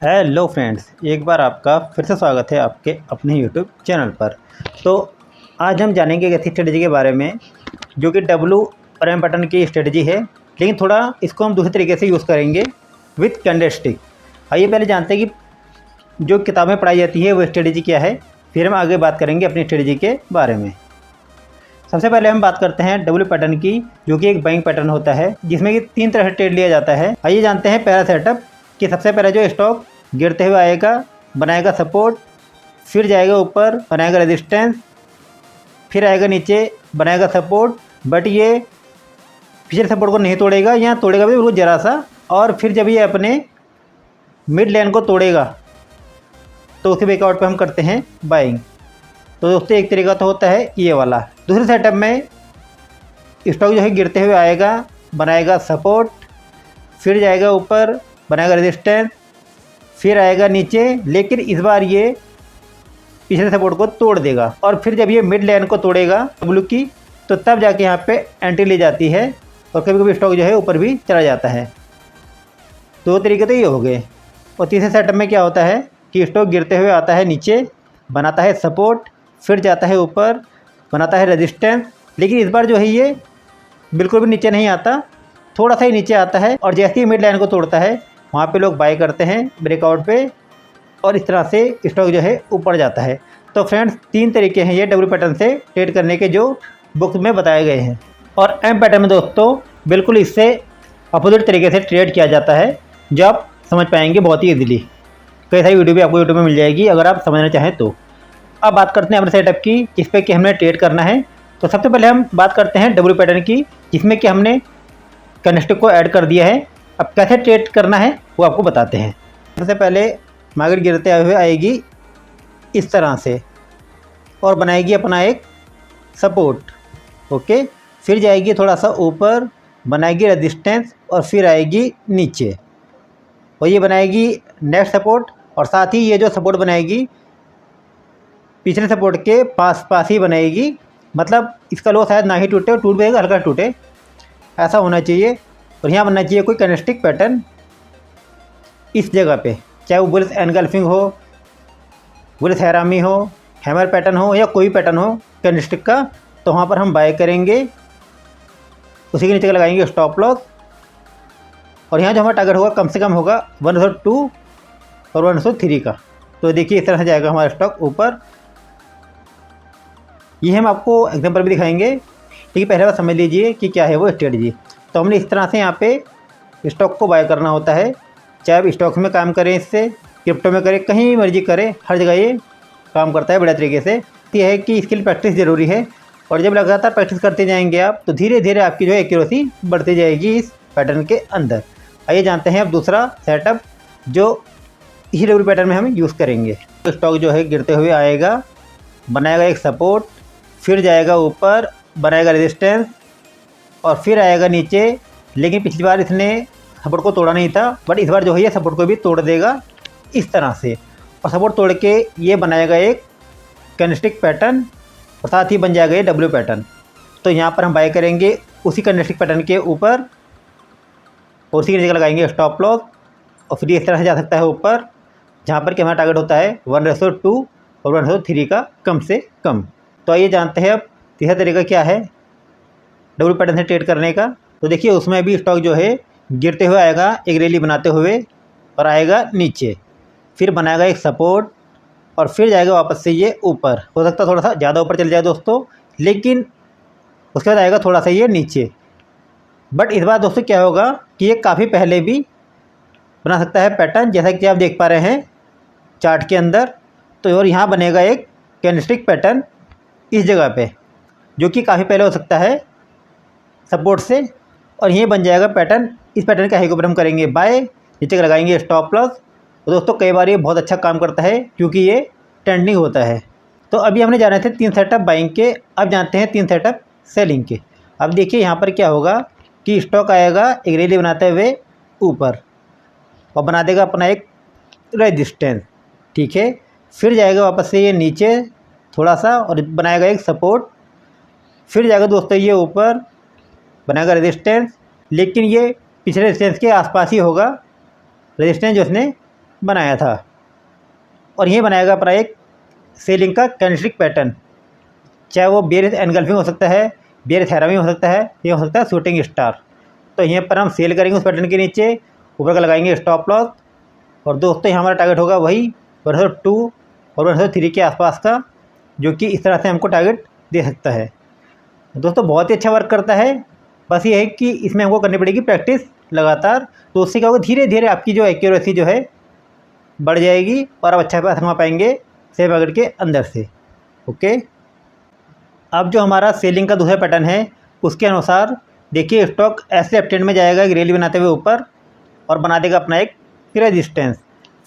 Hello friends, एक बार आपका फिर से स्वागत है आपके अपने यूट्यूब चैनल पर। तो आज हम जानेंगे एक ऐसी स्ट्रेटजी के बारे में जो कि डब्लू और एम बटन की स्ट्रेटजी है, लेकिन थोड़ा इसको हम दूसरे तरीके से यूज़ करेंगे विथ कैंडलस्टिक। आइए पहले जानते हैं कि जो किताबें पढ़ाई जाती है वो स्ट्रेटजी क्या है, फिर हम आगे बात करेंगे अपनी स्ट्रेटजी के बारे में। सबसे पहले हम बात करते हैं डब्ल्यू पैटर्न की, जो कि एक बाइंग पैटर्न होता है जिसमें कि 3 तरह से ट्रेड लिया जाता है। आइए जानते हैं पहला सेटअप कि सबसे पहले जो स्टॉक गिरते हुए आएगा, बनाएगा सपोर्ट, फिर जाएगा ऊपर, बनाएगा रेजिस्टेंस, फिर आएगा नीचे, बनाएगा सपोर्ट, बट ये पिछले सपोर्ट को नहीं तोड़ेगा या तोड़ेगा भी बिल्कुल ज़रा सा, और फिर जब ये अपने मिड लाइन को तोड़ेगा तो उसके ब्रेकआउट पे हम करते हैं बाइंग। तो दोस्तों एक तरीका तो होता है ये वाला। दूसरे सेटअप में स्टॉक जो है गिरते हुए आएगा, बनाएगा सपोर्ट, फिर जाएगा ऊपर, बनाएगा रेजिस्टेंस, फिर आएगा नीचे, लेकिन इस बार ये पिछले सपोर्ट को तोड़ देगा, और फिर जब ये मिड लाइन को तोड़ेगा डब्ल्यू की, तो तब जाके यहाँ पे एंट्री ली जाती है, और कभी कभी स्टॉक जो है ऊपर भी चला जाता है। दो तरीके तो ये हो गए। और तीसरे सेटअप में क्या होता है कि स्टॉक गिरते हुए आता है नीचे, बनाता है सपोर्ट, फिर जाता है ऊपर, बनाता है रेजिस्टेंस, लेकिन इस बार जो है ये बिल्कुल भी नीचे नहीं आता, थोड़ा सा ही नीचे आता है, और जैसे ही मिड लाइन को तोड़ता है वहाँ पे लोग बाय करते हैं ब्रेकआउट पे, और इस तरह से स्टॉक जो है ऊपर जाता है। तो फ्रेंड्स 3 तरीके हैं ये डब्ल्यू पैटर्न से ट्रेड करने के जो बुक्स में बताए गए हैं। और एम पैटर्न में दोस्तों बिल्कुल इससे अपोजिट तरीके से ट्रेड किया जाता है, जो आप समझ पाएंगे बहुत ही ईजिली। कई सारी वीडियो भी आपको यूट्यूब में मिल जाएगी अगर आप समझना चाहें तो। अब बात करते हैं अपने सेटअप की, जिस पे कि हमने ट्रेड करना है। तो सबसे पहले हम बात करते हैं डब्ल्यू पैटर्न की, जिसमें कि हमने कैंडलस्टिक को ऐड कर दिया है। अब कैसे ट्रेड करना है वो आपको बताते हैं। सबसे पहले मार्केट गिरते हुए आएगी इस तरह से, और बनाएगी अपना एक सपोर्ट, ओके, फिर जाएगी थोड़ा सा ऊपर, बनाएगी रेजिस्टेंस, और फिर आएगी नीचे, और ये बनाएगी नेक्स्ट सपोर्ट, और साथ ही ये जो सपोर्ट बनाएगी पिछले सपोर्ट के पास पास ही बनाएगी, मतलब इसका लो शायद ना ही टूटे, और टूट भी हल्का टूटे, ऐसा होना चाहिए। और यहाँ बनना चाहिए कोई कैंडलस्टिक पैटर्न इस जगह पे, चाहे वो बुलिश एनगल्फिंग हो, बुलिश हैरामी हो, हैमर पैटर्न हो, या कोई पैटर्न हो कैंडलस्टिक का, तो वहाँ पर हम बाय करेंगे। उसी के नीचे का लगाएंगे स्टॉप लॉस, और यहाँ जो हमारा टारगेट होगा कम से कम होगा 102 और 103 का। तो देखिए इस तरह से जाएगा हमारा स्टॉक ऊपर। ये हम आपको एग्जाम्पल भी दिखाएंगे, लेकिन पहले बात समझ लीजिए कि क्या है वो स्ट्रेटजी। तो हमने इस तरह से यहाँ पे स्टॉक को बाय करना होता है, चाहे आप स्टॉक्स में काम करें, इससे क्रिप्टो में करें, कहीं मर्जी करें, हर जगह ये काम करता है बढ़िया तरीके से। यह है कि इसके लिए प्रैक्टिस ज़रूरी है, और जब लगातार प्रैक्टिस करते जाएंगे आप, तो धीरे धीरे आपकी जो है एक्यूरेसी बढ़ती जाएगी इस पैटर्न के अंदर। आइए जानते हैं अब दूसरा सेटअप जो इसी डब्ल्यू पैटर्न में हम यूज़ करेंगे। तो स्टॉक जो है गिरते हुए आएगा, बनाएगा एक सपोर्ट, फिर जाएगा ऊपर, बनाएगा रेजिस्टेंस, और फिर आएगा नीचे, लेकिन पिछली बार इसने सपोर्ट को तोड़ा नहीं था, बट इस बार जो है ये सपोर्ट को भी तोड़ देगा इस तरह से, और सपोर्ट तोड़ के ये बनाएगा एक कैंडलस्टिक पैटर्न, और साथ ही बन जाएगा ये डब्ल्यू पैटर्न। तो यहाँ पर हम बाय करेंगे उसी कैंडलस्टिक पैटर्न के ऊपर, और उसी की जगह लगाएंगे स्टॉप लॉस, और फिर इस तरह से जा सकता है ऊपर, जहाँ पर कि हमारा टारगेट होता है 1:2 और 1:3 का कम से कम। तो आइए जानते हैं अब तीसरा तरीका क्या है डब्ल्यू पैटर्न से ट्रेड करने का। तो देखिए उसमें भी स्टॉक जो है गिरते हुए आएगा एक रैली बनाते हुए, और आएगा नीचे, फिर बनाएगा एक सपोर्ट, और फिर जाएगा वापस से ये ऊपर। हो सकता है थोड़ा सा ज़्यादा ऊपर चल जाए दोस्तों, लेकिन उसके बाद आएगा थोड़ा सा ये नीचे। बट इस बार दोस्तों क्या होगा कि ये काफ़ी पहले भी बना सकता है पैटर्न, जैसा कि आप देख पा रहे हैं चार्ट के अंदर। तो और यहाँ बनेगा एक कैंडलस्टिक पैटर्न इस जगह पे, जो कि काफ़ी पहले हो सकता है सपोर्ट से, और यही बन जाएगा पैटर्न। इस पैटर्न का हाई को हम करेंगे बाय, नीचे का लगाएंगे स्टॉप लॉस। तो दोस्तों कई बार ये बहुत अच्छा काम करता है, क्योंकि ये ट्रेंडिंग होता है। तो अभी हमने जाने थे 3 सेटअप बाइंग के, अब जानते हैं 3 सेटअप सेलिंग के। अब देखिए यहाँ पर क्या होगा कि स्टॉक आएगा एक रैली बनाते हुए ऊपर, और बना देगा अपना एक रेजिस्टेंस, ठीक है, फिर जाएगा वापस से ये नीचे थोड़ा सा, और बनाएगा एक सपोर्ट, फिर जाएगा दोस्तों ये ऊपर, बनाएगा रेजिस्टेंस, लेकिन ये पिछले रेजिस्टेंस के आसपास ही होगा रेजिस्टेंस जो इसने बनाया था। और ये बनाएगा अपना एक सेलिंग का कैंडलस्टिक पैटर्न, चाहे वो बेयरिश एनगल्फिंग हो सकता है, बेयरिश हैरामी हो सकता है, ये हो सकता है शूटिंग स्टार। तो यहाँ पर हम सेल करेंगे उस पैटर्न के नीचे, ऊपर का लगाएंगे स्टॉप लॉस। और दोस्तों यहाँ हमारा टारगेट होगा वही 102 और 103 के आसपास का, जो कि इस तरह से हमको टारगेट दे सकता है। दोस्तों बहुत ही अच्छा वर्क करता है, बस ये है कि इसमें हमको करनी पड़ेगी प्रैक्टिस लगातार। तो उससे क्या होगा, धीरे धीरे आपकी जो एक्यूरेसी जो है बढ़ जाएगी और आप अच्छा पैसा कमा पाएंगे शेयर मार्केट के अंदर से। ओके, अब जो हमारा सेलिंग का दूसरा पैटर्न है उसके अनुसार देखिए, स्टॉक ऐसे अप ट्रेंड में जाएगा एक रैली बनाते हुए ऊपर और बना देगा अपना एक रेजिस्टेंस,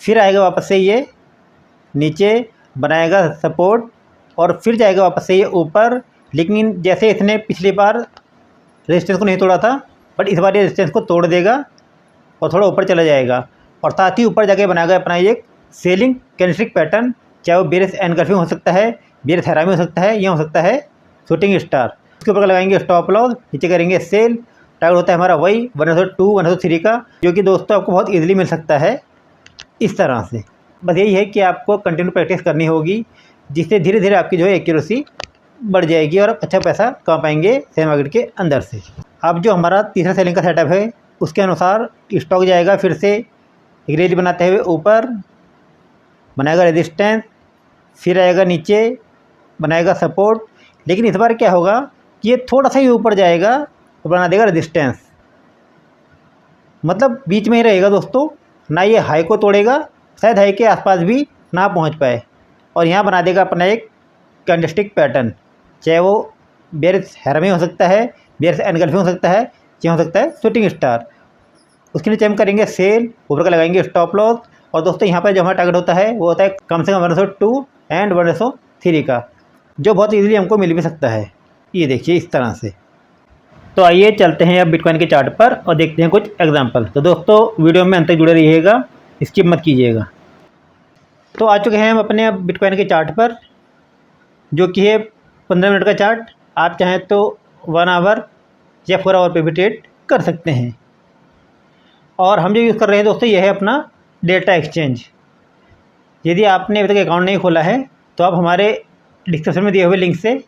फिर आएगा वापस से ये नीचे बनाएगा सपोर्ट और फिर जाएगा वापस से ये ऊपर। लेकिन जैसे इसने पिछली बार रेजिस्टेंस को नहीं तोड़ा था, बट इस बार ये रेजिस्टेंस को तोड़ देगा और थोड़ा ऊपर चला जाएगा और साथ ही ऊपर जाके बनाएगा अपना एक सेलिंग कैंडलस्टिक पैटर्न, चाहे वो बेयरिश एनगल्फिंग हो सकता है, बेयरिश हैरामी हो सकता है, या हो सकता है शूटिंग स्टार। उसके ऊपर लगाएंगे स्टॉप लॉस, नीचे करेंगे सेल। टारगेट होता है हमारा वही 102 103 का, जो कि दोस्तों आपको बहुत ईजिली मिल सकता है इस तरह से। बस यही है कि आपको कंटिन्यू प्रैक्टिस करनी होगी, जिससे धीरे धीरे आपकी जो है एक्यूरेसी बढ़ जाएगी और अच्छा पैसा कमा पाएंगे शेयर मार्केट के अंदर से। अब जो हमारा तीसरा सेलिंग का सेटअप है उसके अनुसार स्टॉक जाएगा फिर से एक रैली बनाते हुए ऊपर, बनाएगा रेजिस्टेंस, फिर आएगा नीचे बनाएगा सपोर्ट। लेकिन इस बार क्या होगा कि ये थोड़ा सा ही ऊपर जाएगा और बना देगा रेजिस्टेंस, मतलब बीच में ही रहेगा दोस्तों, ना ये हाई को तोड़ेगा, शायद हाई के आसपास भी ना पहुंच पाए। और यहाँ बना देगा अपना एक कैंडलस्टिक पैटर्न, चाहे वो बेयरिश हैरामी हो सकता है, बेयरिश एनगल्फिंग हो सकता है, चाहे हो सकता है शूटिंग स्टार। उसके नीचे हम करेंगे सेल, ऊपर का लगाएंगे स्टॉप लॉस। और दोस्तों यहाँ पर जो हमारा टारगेट होता है वो होता है कम से कम 102 एंड 103 का, जो बहुत ईजिली हमको मिल भी सकता है। ये देखिए इस तरह से। तो आइए चलते हैं अब बिटकॉइन के चार्ट पर और देखते हैं कुछ एग्जांपल। तो दोस्तों वीडियो में अंत तक जुड़े रहिएगा, स्किप मत कीजिएगा। तो आ चुके हैं हम अपने अब बिटकॉइन के चार्ट पर, जो कि है 15 मिनट का चार्ट। आप चाहें तो 1 आवर या 4 आवर पे भी ट्रेड कर सकते हैं। और हम जो यूज़ कर रहे हैं दोस्तों, ये है अपना डेटा एक्सचेंज। यदि आपने अभी तक अकाउंट नहीं खोला है तो आप हमारे डिस्क्रिप्शन में दिए हुए लिंक से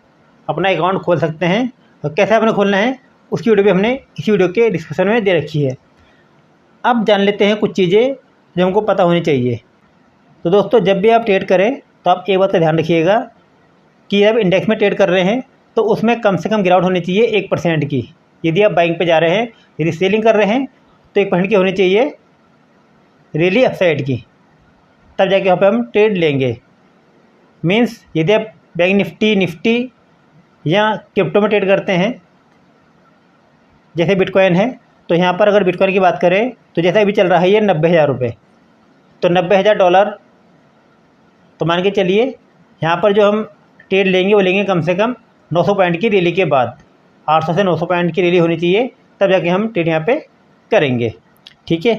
अपना अकाउंट खोल सकते हैं। और कैसे आपने खोलना है उसकी वीडियो भी हमने इसी वीडियो के डिस्क्रिप्शन में दे रखी है। अब जान लेते हैं कुछ चीज़ें जो हमको पता होनी चाहिए। तो दोस्तों जब भी आप ट्रेड करें तो आप एक बात का ध्यान रखिएगा कि जब इंडेक्स में ट्रेड कर रहे हैं तो उसमें कम से कम गिरावट होनी चाहिए 1% की। यदि आप बाइंग पे जा रहे हैं, यदि सेलिंग कर रहे हैं तो 1% की होनी चाहिए रियली अपसाइड की, तब जाके वहाँ पे हम ट्रेड लेंगे। मीन्स यदि आप बैंक निफ्टी या क्रिप्टो में ट्रेड करते हैं, जैसे बिटकॉइन है, तो यहाँ पर अगर बिटकॉइन की बात करें तो जैसा अभी चल रहा है ये 90,000 रुपये, तो $90,000 तो मान के चलिए यहाँ पर जो हम ट्रेड लेंगे वो लेंगे कम से कम 900 पॉइंट की रैली के बाद। 800 से 900 पॉइंट की रैली होनी चाहिए, तब जाके हम ट्रेड यहाँ पे करेंगे। ठीक है,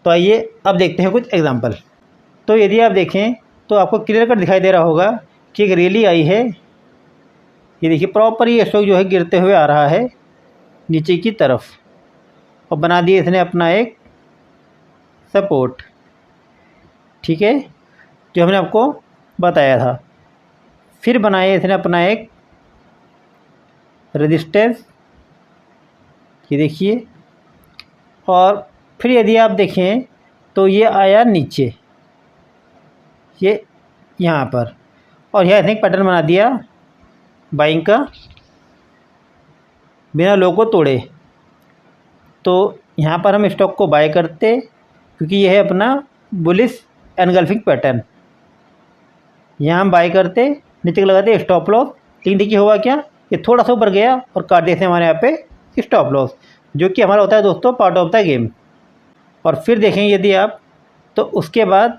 तो आइए अब देखते हैं कुछ एग्जांपल। तो यदि आप देखें तो आपको क्लियर कट दिखाई दे रहा होगा कि एक रैली आई है। ये देखिए प्रॉपर ये स्टॉक जो है गिरते हुए आ रहा है नीचे की तरफ और बना दिए इसने अपना एक सपोर्ट। ठीक है, जो हमने आपको बताया था। फिर बनाया इसने अपना एक रेजिस्टेंस, ये देखिए। और फिर यदि आप देखें तो ये आया नीचे, ये यहाँ पर, और यह इसने एक पैटर्न बना दिया बाइंग का बिना लो को तोड़े। तो यहाँ पर हम स्टॉक को बाय करते, क्योंकि यह है अपना बुलिश एनगल्फिंग पैटर्न। यहाँ हम बाय करते, नीचे लगाते स्टॉप लॉस। लेकिन देखिए हुआ क्या, ये थोड़ा सा ऊपर गया और काट देते हमारे यहाँ पे स्टॉप लॉस, जो कि हमारा होता है दोस्तों पार्ट ऑफ द गेम। और फिर देखें यदि आप, तो उसके बाद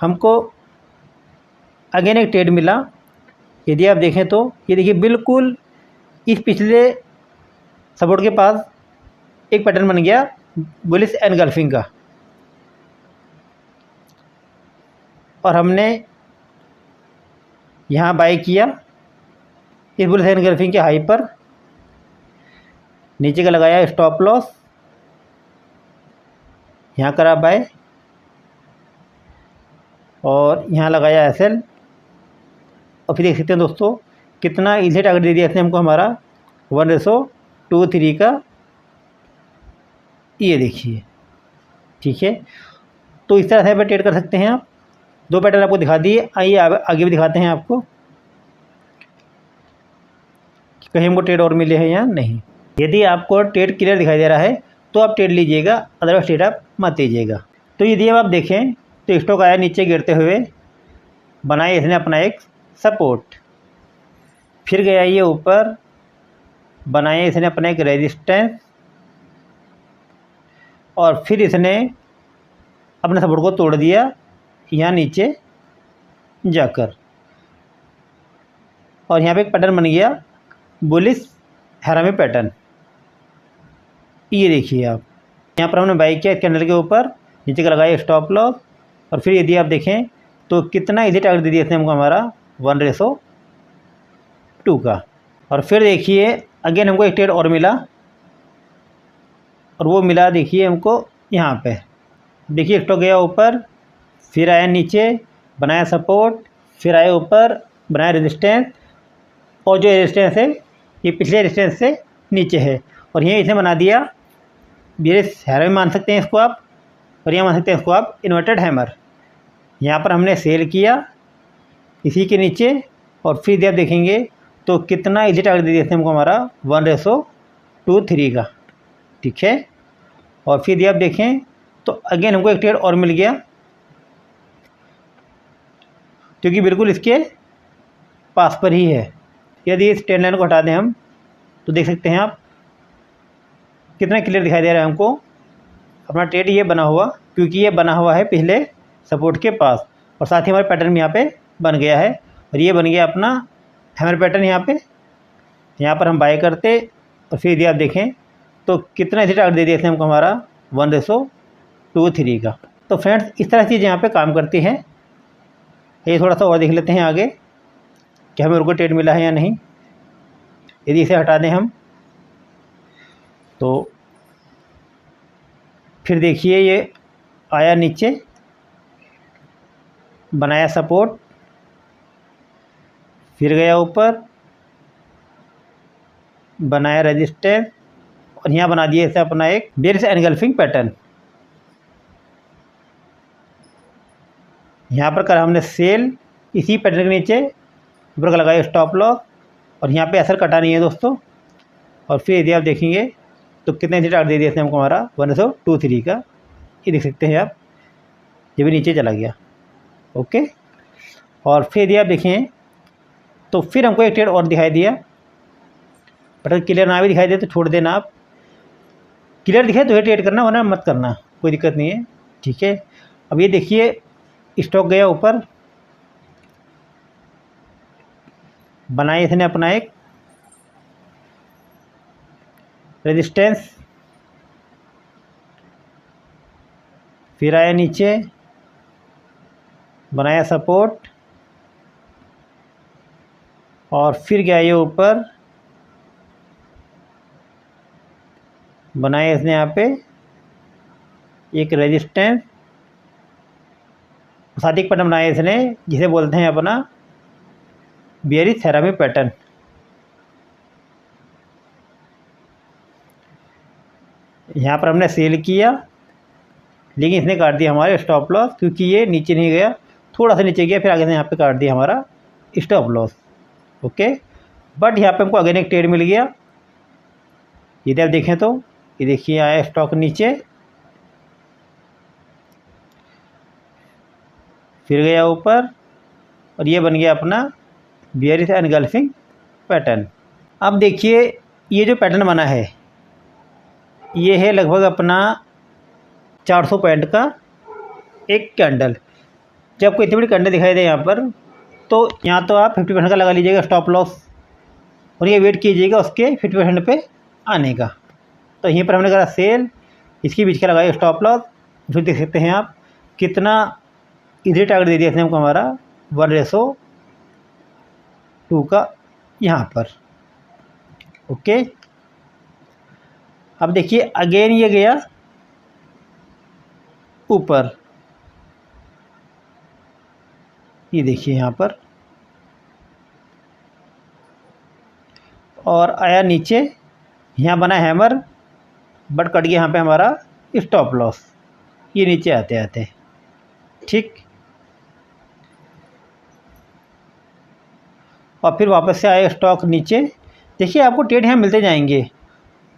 हमको अगेन एक ट्रेड मिला। यदि आप देखें तो ये देखिए बिल्कुल इस पिछले सपोर्ट के पास एक पैटर्न बन गया बुलिश एनगल्फिंग का, और हमने यहाँ बाय किया इस बुलिश एनगल्फिंग के हाई पर, नीचे का लगाया स्टॉप लॉस, यहाँ करा बाय और यहाँ लगाया SL, और फिर देख सकते हैं दोस्तों कितना इजीली टारगेट दे दिया इसने हमको हमारा 1:23 का, ये देखिए। ठीक है, तो इस तरह से ट्रेड कर सकते हैं आप। 2 पैटर्न आपको दिखा दिए, आइए आगे भी दिखाते हैं आपको कि कहीं हमको ट्रेड और मिले हैं या नहीं। यदि आपको ट्रेड क्लियर दिखाई दे रहा है तो आप ट्रेड लीजिएगा, अदरवाइज ट्रेड आप मत लीजिएगा। तो यदि अब आप देखें तो स्टॉक आया नीचे गिरते हुए, बनाया इसने अपना एक सपोर्ट, फिर गया ये ऊपर, बनाया इसने अपना एक रेजिस्टेंस, और फिर इसने अपने सपोर्ट को तोड़ दिया यहाँ नीचे जाकर, और यहाँ पे एक पैटर्न बन गया बुलिश हैरामी पैटर्न। ये देखिए आप, यहाँ पर हमने बाई किया कैंडल के ऊपर, नीचे का लगाया स्टॉप लॉस, और फिर यदि आप देखें तो कितना इजी टारगेट दे दिया इसने हमको हमारा 1:2 का। और फिर देखिए अगेन हमको एक ट्रेड और मिला, और वो मिला देखिए हमको यहाँ पे। देखिए स्टॉक गया ऊपर, फिर आया नीचे, बनाया सपोर्ट, फिर आया ऊपर, बनाया रेजिस्टेंस, और जो रेजिस्टेंस है ये पिछले रेजिस्टेंस से नीचे है, और यहीं इसने बना दिया बेरिश हैमर मान सकते हैं इसको आप, और यहाँ मान सकते हैं इसको आप इन्वर्टेड हैमर। यहाँ पर हमने सेल किया इसी के नीचे, और फिर जब देखेंगे तो कितना इजी टारगेट दे दिया इसने हमको हमारा 1:23 का। ठीक है, और फिर यदि आप देखें तो अगेन हमको एक ट्रेड और मिल गया, क्योंकि बिल्कुल इसके पास पर ही है। यदि इस ट्रेंड लाइन को हटा दें हम तो देख सकते हैं आप कितना क्लियर दिखाई दे रहा है हमको अपना ट्रेड ये बना हुआ, क्योंकि ये बना हुआ है पिछले सपोर्ट के पास, और साथ ही हमारे पैटर्न भी यहाँ पे बन गया है, और ये बन गया अपना हैमर पैटर्न। यहाँ पर हम बाय करते, और फिर यदि आप देखें तो कितना इसी टारगेट दे दिया इसने हमको हमारा 1:23 का। तो फ्रेंड्स इस तरह चीज़ यहाँ पे काम करती है। ये थोड़ा सा और देख लेते हैं आगे कि हमें उनको ट्रेड मिला है या नहीं। यदि इसे हटा दें हम तो फिर देखिए ये आया नीचे, बनाया सपोर्ट, फिर गया ऊपर, बनाया रेजिस्टेंस, और यहाँ बना दिया इसे अपना एक बेरिश एनगल्फिंग पैटर्न। यहाँ पर कर हमने सेल इसी पैटर्न के नीचे, ऊपर का लगाया स्टॉप लॉस, और यहाँ पे असर कटा नहीं है दोस्तों। और फिर यदि आप देखेंगे तो कितने नीचे टारगेट दे दिया इसने हमको हमारा 1:23 का, ये देख सकते हैं आप, ये भी नीचे चला गया। ओके, और फिर यदि आप देखें तो फिर हमको एक ट्रेड और दिखाई दिया, पैटर्न क्लियर ना भी दिखाई दे तो छोड़ देना आप, क्लियर दिखाए तो ये ट्रेड करना, वरना मत करना, कोई दिक्कत नहीं है। ठीक है, अब ये देखिए स्टॉक गया ऊपर, बनाया इसने अपना एक रेजिस्टेंस, फिर आया नीचे, बनाया सपोर्ट, और फिर गया ये ऊपर, बनाया इसने यहाँ पे एक रेजिस्टेंस, साथ ही एक पैटर्न बनाया इसने जिसे बोलते हैं अपना बेरिश हैरामी पैटर्न। यहाँ पर हमने सेल किया, लेकिन इसने काट दिया हमारे स्टॉप लॉस, क्योंकि ये नीचे नहीं गया, थोड़ा सा नीचे गया, फिर आगे से यहाँ पे काट दिया हमारा स्टॉप लॉस। ओके, बट यहाँ पे हमको अगेन एक ट्रेड मिल गया। यदि आप देखें तो ये देखिए आया स्टॉक नीचे, फिर गया ऊपर, और ये बन गया अपना बेरिश एनगल्फिंग पैटर्न। अब देखिए ये जो पैटर्न बना है ये है लगभग अपना 400 पॉइंट का एक कैंडल। जब आपको इतनी बड़ी कैंडल दिखाई दे यहाँ पर, तो यहाँ तो आप 50% का लगा लीजिएगा स्टॉप लॉस, और ये वेट कीजिएगा उसके 50% पे आने का। तो यहीं पर हमने करा सेल, इसके बीच का लगाया स्टॉप लॉस, फिर देख सकते हैं आप कितना इधर टारगेट दे दिया इसने हमको हमारा 1:2 का यहाँ पर। ओके, अब देखिए अगेन ये गया ऊपर, ये देखिए यहाँ पर, और आया नीचे, यहाँ बना हैमर, बट कट गया यहाँ पे हमारा स्टॉप लॉस, ये नीचे आते आते। ठीक, और फिर वापस से आए स्टॉक नीचे। देखिए आपको ट्रेड यहाँ मिलते जाएंगे,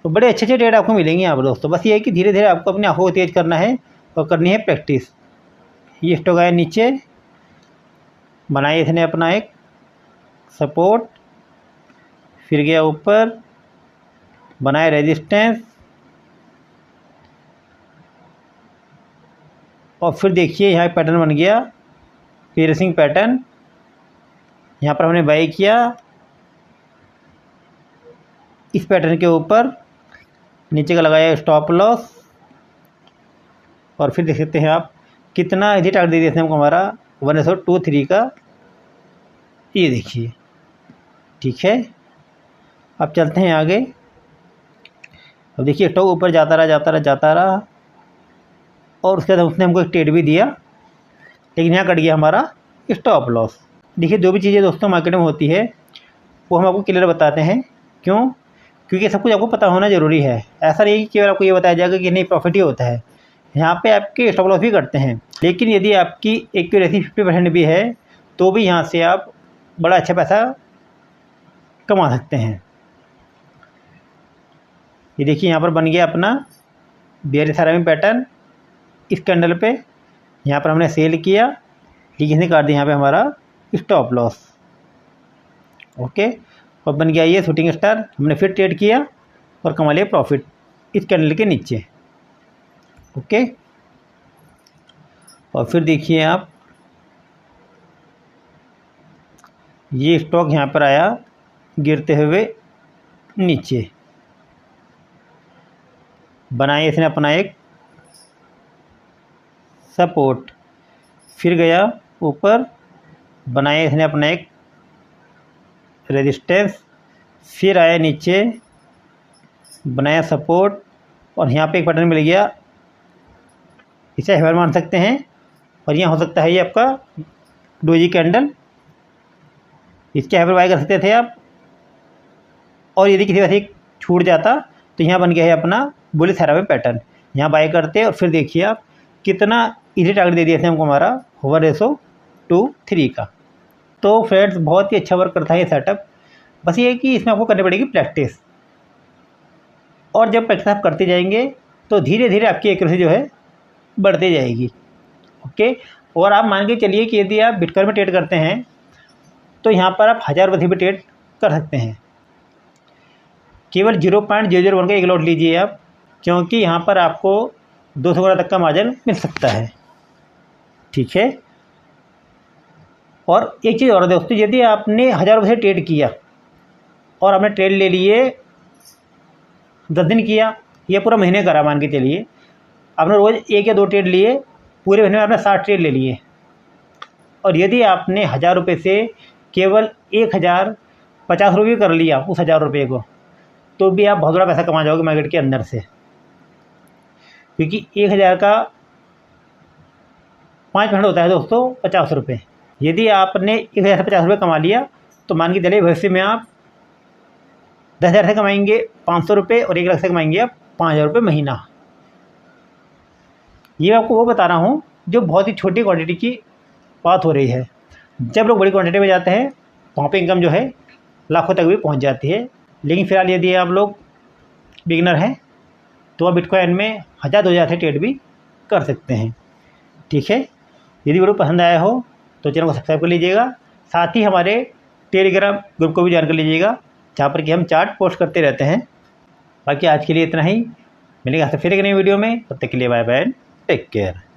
तो बड़े अच्छे अच्छे ट्रेड आपको मिलेंगे यहाँ पर दोस्तों। बस ये है कि धीरे धीरे आपको अपनी आंखों को तेज करना है और करनी है प्रैक्टिस। ये स्टॉक आया नीचे, बनाया इसने अपना एक सपोर्ट, फिर गया ऊपर, बनाया रेजिस्टेंस, और फिर देखिए यहाँ पैटर्न बन गया पीरिसिंग पैटर्न। यहाँ पर हमने बाई किया इस पैटर्न के ऊपर, नीचे का लगाया स्टॉप लॉस, और फिर देख सकते हैं आप कितना इजी टारगेट दे दिया हमको हमारा 1/23 का, ये देखिए। ठीक है, अब चलते हैं आगे। अब देखिए स्टॉक ऊपर जाता रहा जाता रहा जाता रहा, और उसके बाद उसने हमको एक ट्रेड भी दिया, लेकिन यहाँ कट गया हमारा स्टॉप लॉस। देखिए जो भी चीज़ें दोस्तों मार्केट में होती है वो हम आपको क्लियर बताते हैं। क्यों? क्योंकि सब कुछ आपको पता होना ज़रूरी है। ऐसा नहीं कि केवल आपको ये बताया जाएगा कि नहीं प्रॉफिट ही होता है, यहाँ पे आपके स्टॉप लॉस भी करते हैं। लेकिन यदि आपकी एक्यूरेसी 50% भी है तो भी यहाँ से आप बड़ा अच्छा पैसा कमा सकते हैं। ये देखिए यहाँ पर बन गया अपना बेयर सरामी पैटर्न इस कैंडल पे, यहाँ पर हमने सेल किया, लेकिन इसने काट दिया यहाँ पे हमारा स्टॉप लॉस। ओके, और बन गया ये शूटिंग स्टार, हमने फिर ट्रेड किया और कमा लिया प्रॉफिट इस कैंडल के नीचे। ओके, और फिर देखिए आप ये स्टॉक यहाँ पर आया गिरते हुए नीचे, बनाया इसने अपना एक सपोर्ट, फिर गया ऊपर, बनाया इसने अपना एक रेजिस्टेंस, फिर आया नीचे, बनाया सपोर्ट, और यहाँ पे एक पैटर्न मिल गया, इसे हैमर मान सकते हैं, और यहाँ हो सकता है ये आपका डोजी कैंडल, इसके हैमर बाय कर सकते थे आप। और यदि किसी वजह से छूट जाता तो यहाँ बन गया है अपना बुलिश सरामी पैटर्न, यहाँ बाय करते और फिर देखिए आप कितना इजी टारगेट दे दिया था हमको हमारा 1/23 का। तो फ्रेंड्स बहुत ही अच्छा वर्क करता है ये सेटअप। बस ये है कि इसमें आपको करनी पड़ेगी प्रैक्टिस, और जब प्रैक्टिस आप करते जाएंगे तो धीरे धीरे आपकी एक्यूरेसी जो है बढ़ती जाएगी। ओके, और आप मान के चलिए कि यदि आप बिटकॉइन में ट्रेड करते हैं तो यहाँ पर आप 1000 रुपये भी ट्रेड कर सकते हैं। केवल 0.001 का एक लॉट लीजिए आप, क्योंकि यहाँ पर आपको 200 गुना तक का मार्जिन मिल सकता है। ठीक है, और एक चीज़ और दोस्तों, यदि आपने 1000 रुपये से ट्रेड किया और आपने ट्रेड ले लिए 10 दिन किया, ये पूरा महीने करा मान के चलिए, आपने रोज़ 1 या 2 ट्रेड लिए, पूरे महीने में आपने 60 ट्रेड ले लिए, और यदि आपने 1000 रुपये से केवल 1050 रुपये कर लिया उस 1000 रुपये को, तो भी आप बहुत बड़ा पैसा कमा जाओगे मार्केट के अंदर से। क्योंकि 1000 का 5% होता है दोस्तों 50 रुपये। यदि आपने 1000 से 50 रुपये कमा लिया तो मान के चलिए भविष्य में आप 10,000 से कमाएंगे 500 रुपये, और 1 लाख से कमाएंगे आप 5,000 रुपये महीना। ये आपको वो बता रहा हूँ जो बहुत ही छोटी क्वांटिटी की बात हो रही है। जब लोग बड़ी क्वांटिटी में जाते हैं वहाँ पे इनकम जो है लाखों तक भी पहुँच जाती है। लेकिन फिलहाल यदि आप लोग बिगनर हैं तो आप बिटकॉइन में 1000-2000 से ट्रेड भी कर सकते हैं। ठीक है, यदि वीडियो पसंद आया हो तो चैनल को सब्सक्राइब कर लीजिएगा, साथ ही हमारे टेलीग्राम ग्रुप को भी ज्वाइन कर लीजिएगा, जहाँ पर कि हम चार्ट पोस्ट करते रहते हैं। बाकी आज के लिए इतना ही, मिलेगा आपसे फिर एक नई वीडियो में, तब तक के लिए बाय बाय, टेक केयर।